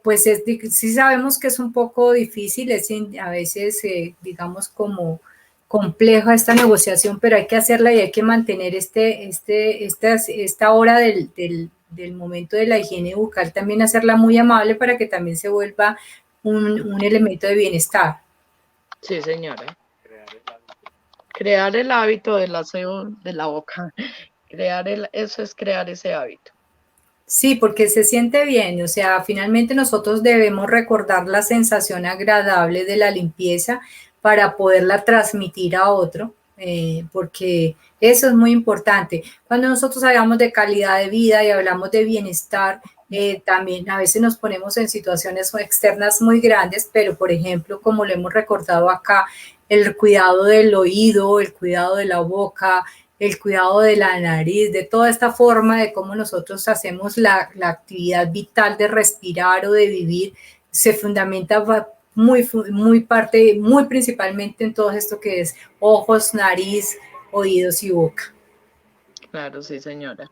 Pues sí sabemos que es un poco difícil, a veces, digamos, como compleja esta negociación, pero hay que hacerla y hay que mantener esta hora del momento de la higiene bucal, también hacerla muy amable para que también se vuelva un elemento de bienestar. Sí, señora. Crear el hábito del aseo de la boca. Eso es crear ese hábito. Sí, porque se siente bien, o sea, finalmente nosotros debemos recordar la sensación agradable de la limpieza para poderla transmitir a otro, porque eso es muy importante. Cuando nosotros hablamos de calidad de vida y hablamos de bienestar, también a veces nos ponemos en situaciones externas muy grandes, pero por ejemplo, como lo hemos recordado acá, el cuidado del oído, el cuidado de la boca, el cuidado de la nariz, de toda esta forma de cómo nosotros hacemos la actividad vital de respirar o de vivir, se fundamenta muy principalmente en todo esto que es ojos, nariz, oídos y boca. Claro, sí, señora.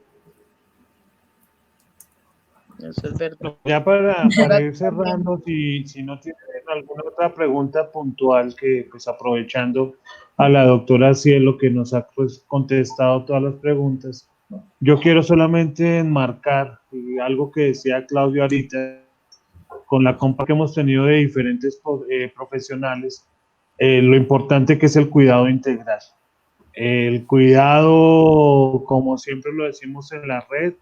Eso es verdad. Ya para ir cerrando, si no tienen alguna otra pregunta puntual, que pues aprovechando a la doctora Cielo que nos ha pues contestado todas las preguntas, yo quiero solamente enmarcar algo que decía Claudio ahorita, con la compa que hemos tenido de diferentes profesionales, lo importante que es el cuidado integral. El cuidado, como siempre lo decimos en la red,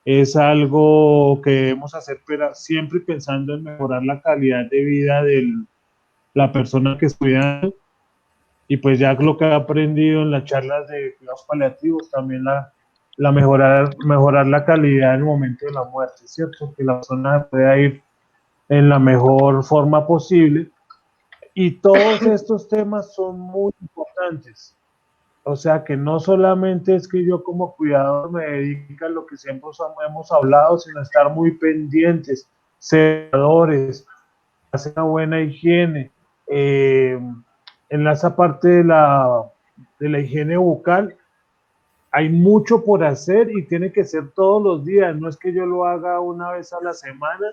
es algo que debemos hacer, pero siempre pensando en mejorar la calidad de vida de la persona que está cuidando. Y pues ya lo que he aprendido en las charlas de cuidados paliativos, también mejorar la calidad en el momento de la muerte, ¿cierto? Que la persona pueda ir en la mejor forma posible. Y todos estos temas son muy importantes. O sea, que no solamente es que yo como cuidador me dedique a lo que siempre hemos hablado, sino estar muy pendientes, cuidadores, hacer una buena higiene. En esa parte de la higiene bucal hay mucho por hacer y tiene que ser todos los días. No es que yo lo haga una vez a la semana,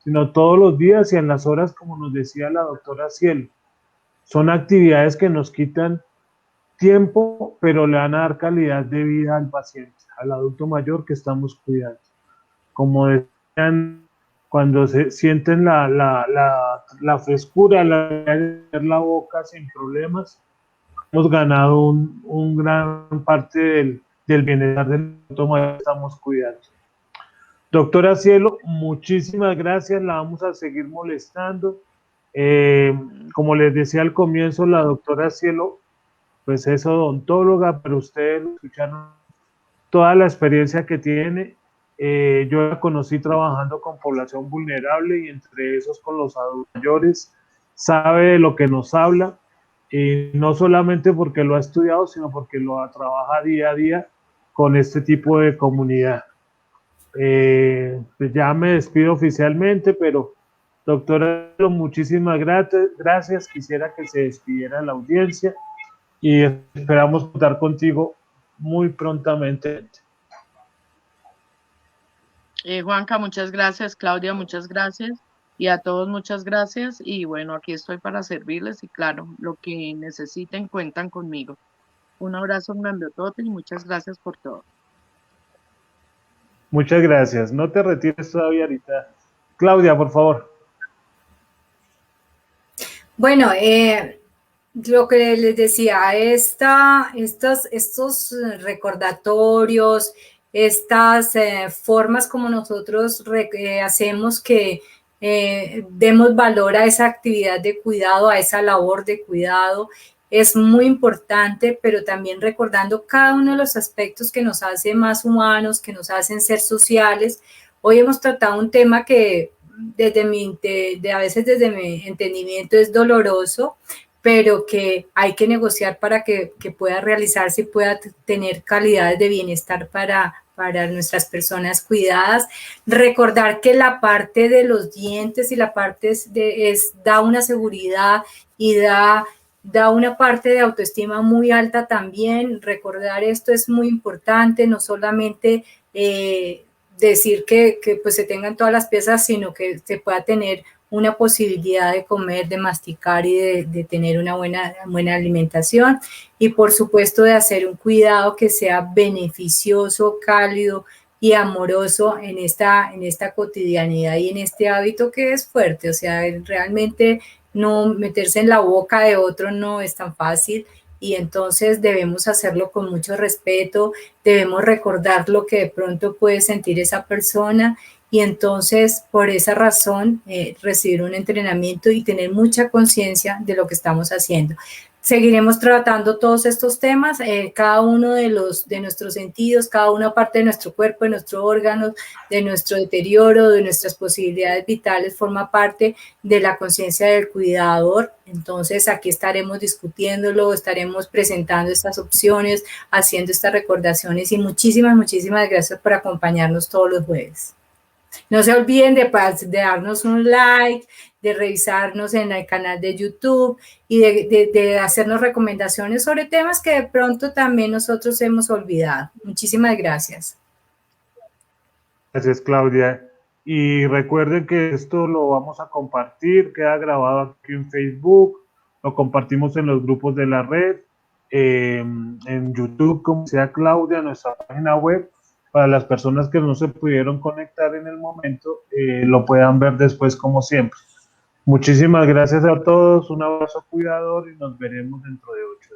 sino todos los días y en las horas, como nos decía la doctora Cielo. Son actividades que nos quitan tiempo, pero le van a dar calidad de vida al paciente, al adulto mayor que estamos cuidando. Como decían, cuando se sienten la frescura, la boca sin problemas, hemos ganado un gran parte del bienestar del adulto mayor que estamos cuidando. Doctora Cielo, muchísimas gracias, la vamos a seguir molestando. Como les decía al comienzo, la doctora Cielo pues es odontóloga, pero ustedes escucharon toda la experiencia que tiene. Yo la conocí trabajando con población vulnerable y entre esos con los adultos mayores. Sabe de lo que nos habla, y no solamente porque lo ha estudiado, sino porque lo trabaja día a día con este tipo de comunidad. Pues ya me despido oficialmente, pero doctora, muchísimas gracias. Quisiera que se despidiera la audiencia y esperamos contar contigo muy prontamente. Juanca, muchas gracias. Claudia, muchas gracias. Y a todos, muchas gracias. Y bueno, aquí estoy para servirles y claro, lo que necesiten, cuentan conmigo. Un abrazo grandotote y muchas gracias por todo. Muchas gracias. No te retires todavía ahorita. Claudia, por favor. Bueno, lo que les decía, estos recordatorios, estas formas como nosotros hacemos que demos valor a esa actividad de cuidado, a esa labor de cuidado, es muy importante, pero también recordando cada uno de los aspectos que nos hacen más humanos, que nos hacen ser sociales. Hoy hemos tratado un tema que a veces desde mi entendimiento es doloroso, pero que hay que negociar para que pueda realizarse y pueda tener calidades de bienestar para nuestras personas cuidadas. Recordar que la parte de los dientes y la parte da una seguridad y da una parte de autoestima muy alta también. Recordar esto es muy importante, no solamente decir que pues se tengan todas las piezas, sino que se pueda tener una posibilidad de comer, de masticar y de tener una buena alimentación, y por supuesto de hacer un cuidado que sea beneficioso, cálido y amoroso en esta cotidianidad y en este hábito que es fuerte. O sea, realmente no meterse en la boca de otro no es tan fácil, y entonces debemos hacerlo con mucho respeto, debemos recordar lo que de pronto puede sentir esa persona, y entonces por esa razón recibir un entrenamiento y tener mucha conciencia de lo que estamos haciendo. Seguiremos tratando todos estos temas, cada uno de nuestros sentidos, cada una parte de nuestro cuerpo, de nuestros órganos, de nuestro deterioro, de nuestras posibilidades vitales, forma parte de la conciencia del cuidador. Entonces aquí estaremos discutiéndolo, estaremos presentando estas opciones, haciendo estas recordaciones y muchísimas gracias por acompañarnos todos los jueves. No se olviden de darnos un like, de revisarnos en el canal de YouTube y de hacernos recomendaciones sobre temas que de pronto también nosotros hemos olvidado. Muchísimas gracias. Gracias, Claudia. Y recuerden que esto lo vamos a compartir, queda grabado aquí en Facebook, lo compartimos en los grupos de la red, en YouTube, como sea Claudia, nuestra página web, para las personas que no se pudieron conectar en el momento, lo puedan ver después como siempre. Muchísimas gracias a todos, un abrazo cuidador y nos veremos dentro de 8 días.